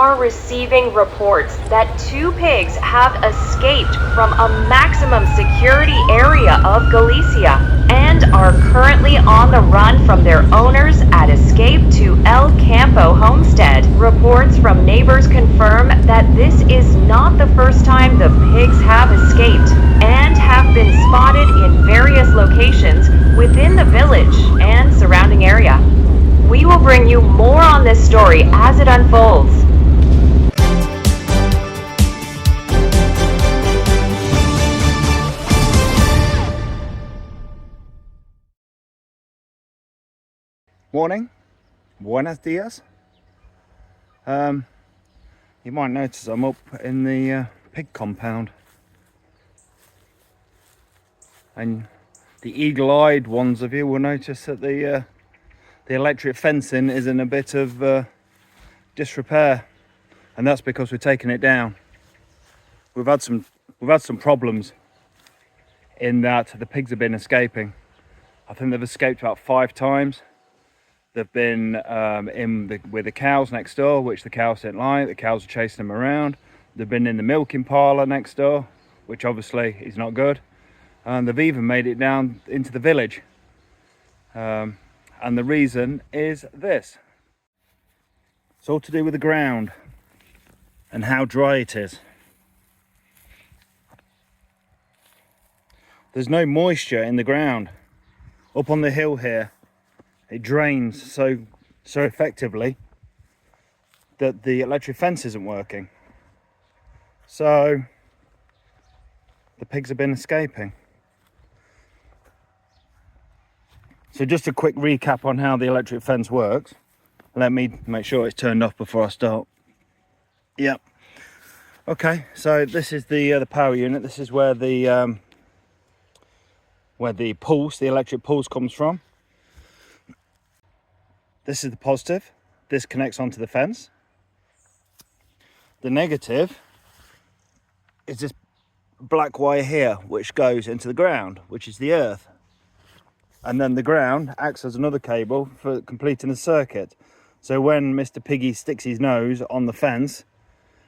are receiving reports that 2 pigs have escaped from a maximum security area of Galicia and are currently on the run from their owners at Escape to El Campo Homestead. Reports from neighbors confirm that this is not the first time the pigs have escaped and have been spotted in various locations within the village and surrounding area. We will bring you more on this story as it unfolds. Morning, buenos dias. You might notice I'm up in the pig compound, and the eagle-eyed ones of you will notice that the electric fencing is in a bit of disrepair, and that's because we're taking it down. We've had some problems in that the pigs have been escaping. I think they've escaped about 5 times. They've been with the cows next door, which the cows didn't like. The cows are chasing them around. They've been in the milking parlour next door, which obviously is not good. And they've even made it down into the village. And the reason is this. It's all to do with the ground and how dry it is. There's no moisture in the ground. Up on the hill here, it drains so effectively that the electric fence isn't working. So the pigs have been escaping. So just a quick recap on how the electric fence works. Let me make sure it's turned off before I start. Yep. Okay, so this is the power unit. This is where the pulse, the electric pulse, comes from. This is the positive. This connects onto the fence. The negative is this black wire here, which goes into the ground, which is the earth. And then the ground acts as another cable for completing the circuit. So when Mr. Piggy sticks his nose on the fence,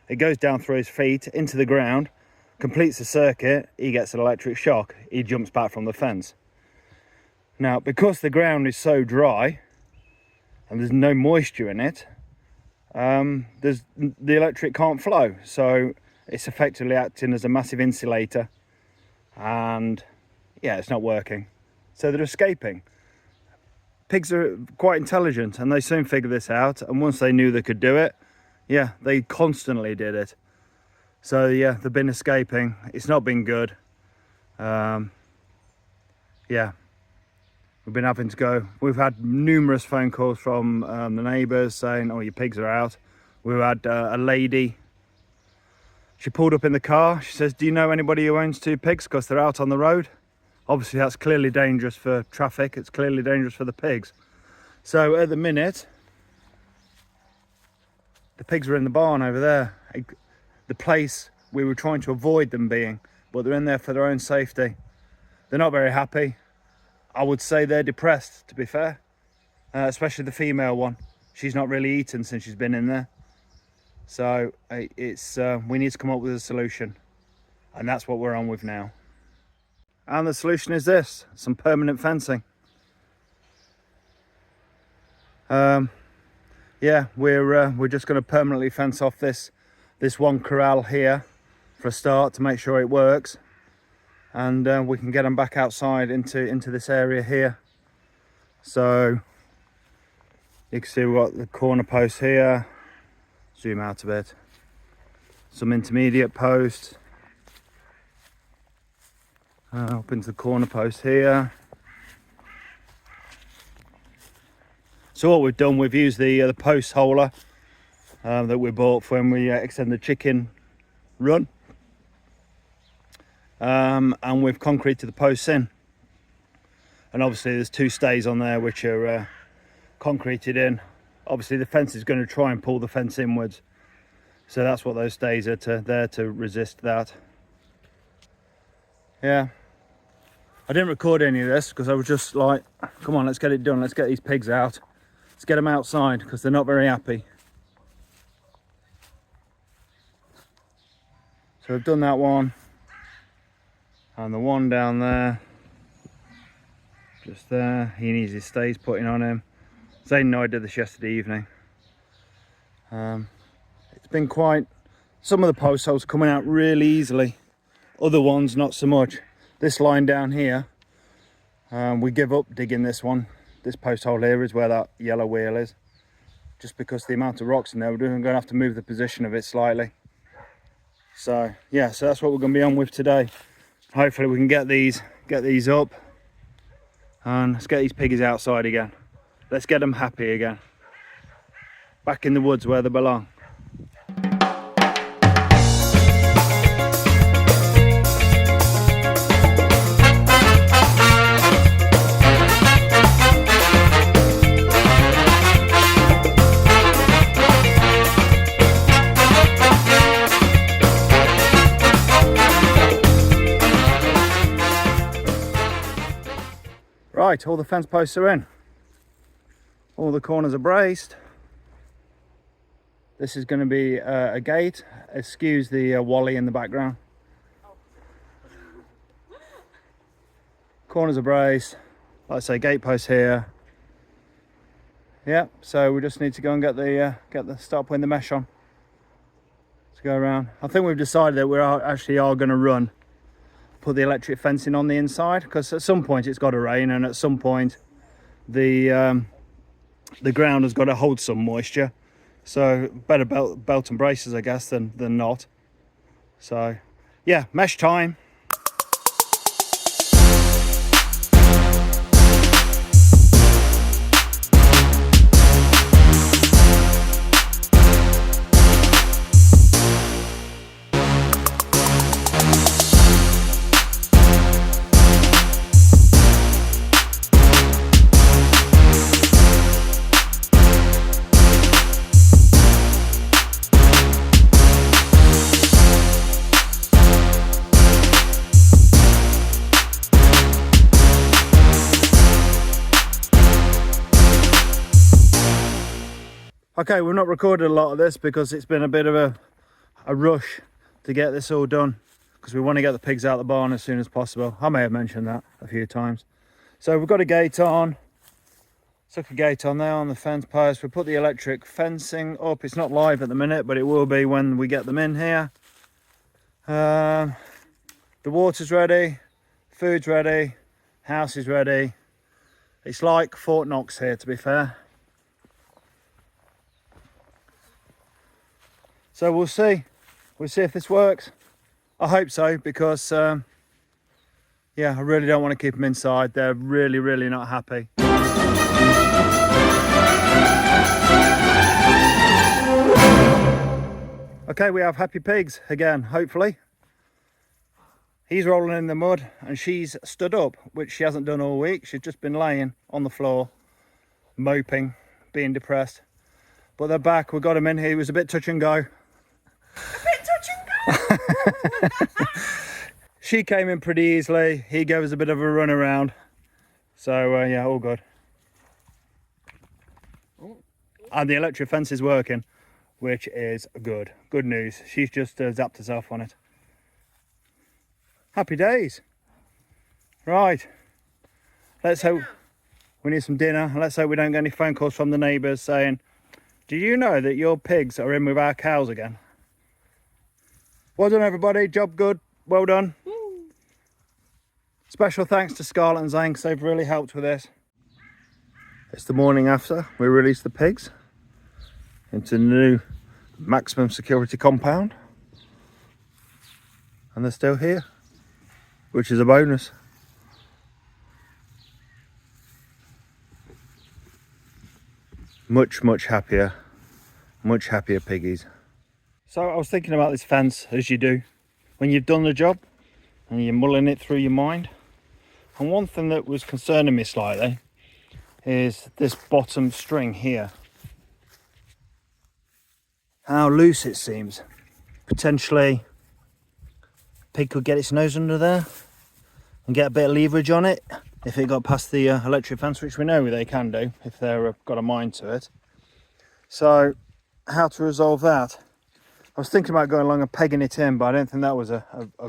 it goes down through his feet into the ground, completes the circuit, he gets an electric shock, he jumps back from the fence. Now, because the ground is so dry and there's no moisture in it, the electric can't flow. So it's effectively acting as a massive insulator, and yeah, it's not working. So they're escaping. Pigs are quite intelligent and they soon figured this out, and once they knew they could do it, yeah, they constantly did it. So yeah, they've been escaping. It's not been good. Yeah, we've been having to go. We've had numerous phone calls from the neighbours saying, oh, your pigs are out. We've had a lady, she pulled up in the car. She says, do you know anybody who owns 2 pigs? Because they're out on the road. Obviously that's clearly dangerous for traffic. It's clearly dangerous for the pigs. So at the minute, the pigs are in the barn over there. The place we were trying to avoid them being, but they're in there for their own safety. They're not very happy. I would say they're depressed, to be fair, especially the female one. She's not really eaten since she's been in there. So we need to come up with a solution, and that's what we're on with now. And the solution is this: some permanent fencing. Yeah, we're just going to permanently fence off this one corral here for a start, to make sure it works, and we can get them back outside into this area here. So you can see we've got the corner post here. Zoom out a bit. Some intermediate posts. Up into the corner post here. So what we've done, we've used the post holder that we bought for when we extend the chicken run, and we've concreted the posts in, and obviously there's 2 stays on there which are concreted in. Obviously the fence is going to try and pull the fence inwards, so that's what those stays are there to resist that. Yeah, I didn't record any of this because I was just like, come on, let's get it done, let's get these pigs out, let's get them outside, because they're not very happy. So we've done that one, and the one down there, just there, he needs his stays putting on him. Zane and I did this yesterday evening. It's been quite, some of the post holes coming out really easily, other ones not so much. This line down here, we give up digging this one. This post hole here is where that yellow wheel is, just because the amount of rocks in there, we're going to have to move the position of it slightly. So yeah, so that's what we're going to be on with today. Hopefully we can get these up, and let's get these piggies outside again. Let's get them happy again, back in the woods where they belong. Right, all the fence posts are in. All the corners are braced. This is going to be a gate. Excuse the Wally in the background. Corners are braced. Like I say, gate post here. Yeah, so we just need to go and get the start putting the mesh on to go around. I think we've decided that we actually are going to put the electric fencing on the inside, because at some point it's got to rain, and at some point the ground has got to hold some moisture, so better belt and braces, I guess, than not. So yeah, mesh time. Okay, we've not recorded a lot of this because it's been a bit of a rush to get this all done, because we want to get the pigs out of the barn as soon as possible. I may have mentioned that a few times. So we've got a gate on, stuck a gate on there on the fence post. We put the electric fencing up. It's not live at the minute, but it will be when we get them in here. The water's ready, food's ready, house is ready. It's like Fort Knox here, to be fair. So we'll see if this works. I hope so, because yeah, I really don't want to keep them inside. They're really not happy. Okay, we have happy pigs again, hopefully. He's rolling in the mud and she's stood up, which she hasn't done all week. She's just been laying on the floor, moping, being depressed. But they're back. We got him in here. He was a bit touch and go. She came in pretty easily. He gave us a bit of a run around. So yeah, all good. And the electric fence is working, which is good. Good news. She's just zapped herself on it. Happy days. Right. Let's hope we need some dinner. Let's hope we don't get any phone calls from the neighbours saying, "Do you know that your pigs are in with our cows again?" Well done, everybody. Job good. Well done. Special thanks to Scarlett and Zane, because they've really helped with this. It's the morning after we released the pigs into the new maximum security compound, and they're still here, which is a bonus. Much happier piggies. So I was thinking about this fence, as you do when you've done the job and you're mulling it through your mind. And one thing that was concerning me slightly is this bottom string here. How loose it seems. Potentially a pig could get its nose under there and get a bit of leverage on it if it got past the electric fence, which we know they can do if they've got a mind to it. So how to resolve that? I was thinking about going along and pegging it in, but I don't think that was a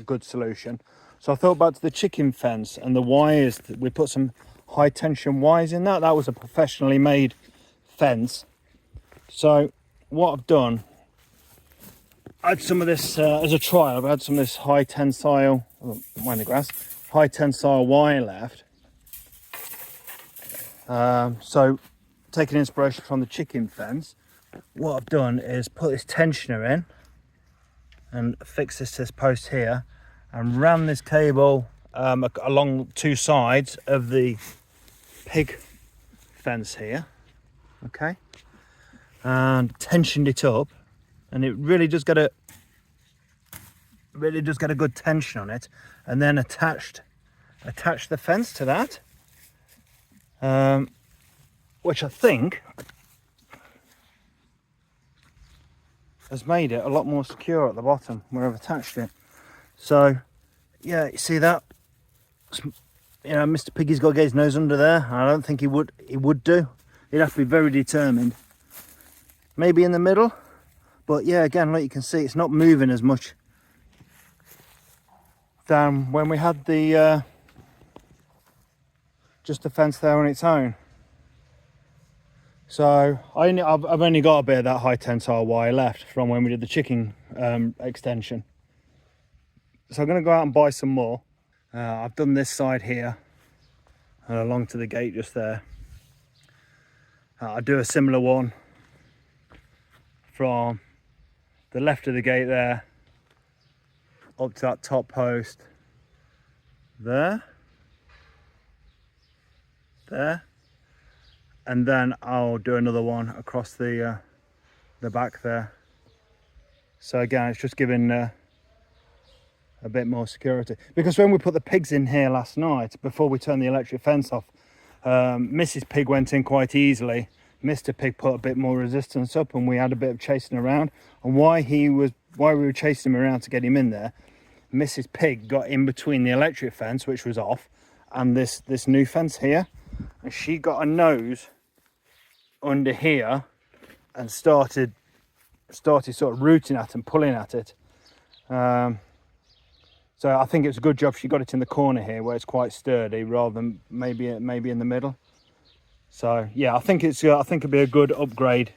good solution. So I thought back to the chicken fence and the wires. We put some high tension wires in that. That was a professionally made fence. So what I've done, I had some of this as a trial. I've had some of this high tensile, mind the grass, high tensile wire left. So taking inspiration from the chicken fence, what I've done is put this tensioner in and fix this to this post here, and ran this cable along two sides of the pig fence here, okay, and tensioned it up, and it really does get a good tension on it, and then attached the fence to that, which I think has made it a lot more secure at the bottom where I've attached it. So yeah, you see that, you know, Mr. Piggy's got to get his nose under there. I don't think he would do. He'd have to be very determined. Maybe in the middle, but yeah, again, like you can see, it's not moving as much than when we had the just the fence there on its own. So I've only got a bit of that high tensile wire left from when we did the chicken extension. So I'm going to go out and buy some more. I've done this side here and along to the gate just there. I'll do a similar one from the left of the gate there up to that top post there, and then I'll do another one across the back there. So again, it's just giving a bit more security, because when we put the pigs in here last night before we turned the electric fence off, Mrs. Pig went in quite easily. Mr. Pig put a bit more resistance up, and we had a bit of chasing around. And while we were chasing him around to get him in there, Mrs. Pig got in between the electric fence, which was off, and this new fence here, and she got a nose under here and started sort of rooting at and pulling at it. So I think it's a good job she got it in the corner here where it's quite sturdy, rather than maybe in the middle. So yeah, I think it'd be a good upgrade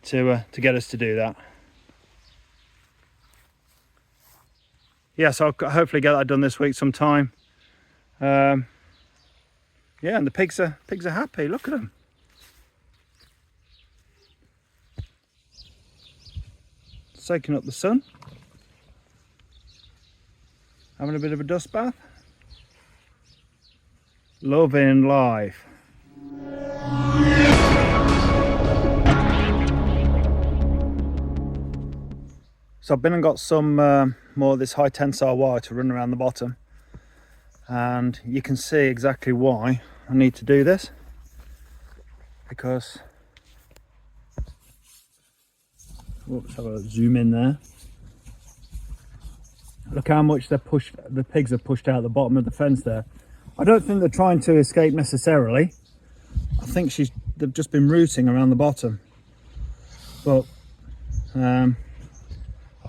to get us to do that. Yeah, so I'll hopefully get that done this week sometime. Yeah, and the pigs are happy. Look at them. Soaking up the sun, having a bit of a dust bath, loving life. So I've been and got some more of this high tensile wire to run around the bottom, and you can see exactly why I need to do this, because whoops, have a zoom in there. Look how much the pigs have pushed out the bottom of the fence there. I don't think they're trying to escape necessarily. I think they've just been rooting around the bottom, but I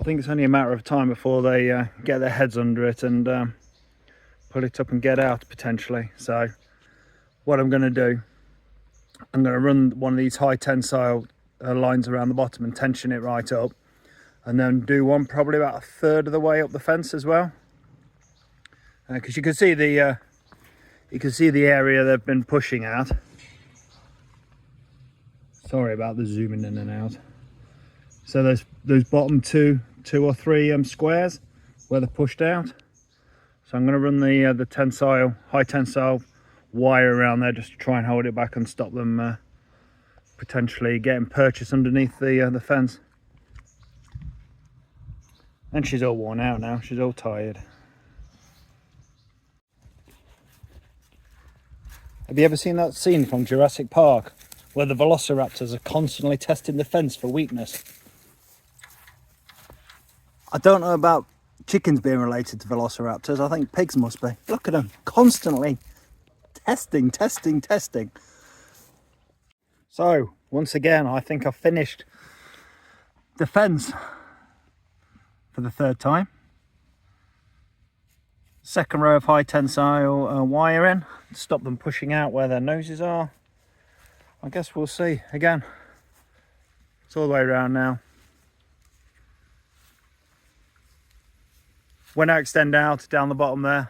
think it's only a matter of time before they get their heads under it and pull it up and get out potentially. So what I'm going to do, I'm going to run one of these high tensile lines around the bottom and tension it right up, and then do one probably about a third of the way up the fence as well, because you can see the area they've been pushing at. Sorry about the zooming in and out. So there's those bottom two or three squares where they're pushed out. So I'm going to run the high tensile wire around there just to try and hold it back and stop them potentially getting purchased underneath the fence. And she's all worn out now, she's all tired. Have you ever seen that scene from Jurassic Park where the velociraptors are constantly testing the fence for weakness? I don't know about chickens being related to velociraptors. I think pigs must be. Look at them, constantly testing. So once again, I think I've finished the fence. for the third time. Second row of high tensile wire in to stop them pushing out where their noses are. I guess we'll see. Again, it's all the way around now. When I extend out down the bottom there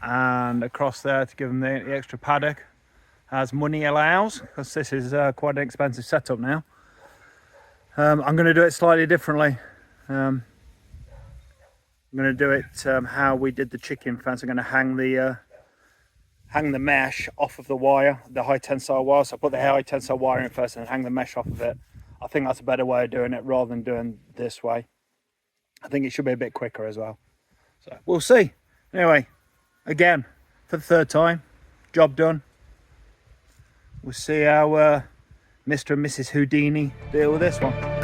and across there to give them the extra paddock as money allows, because this is quite an expensive setup now. I'm going to do it slightly differently. I'm going to do it how we did the chicken fence. I'm going to hang the mesh off of the wire, the high tensile wire. So I put the high tensile wire in first and hang the mesh off of it. I think that's a better way of doing it rather than doing this way. I think it should be a bit quicker as well. So we'll see. Anyway, again, for the third time, job done. We'll see how Mr. and Mrs. Houdini deal with this one.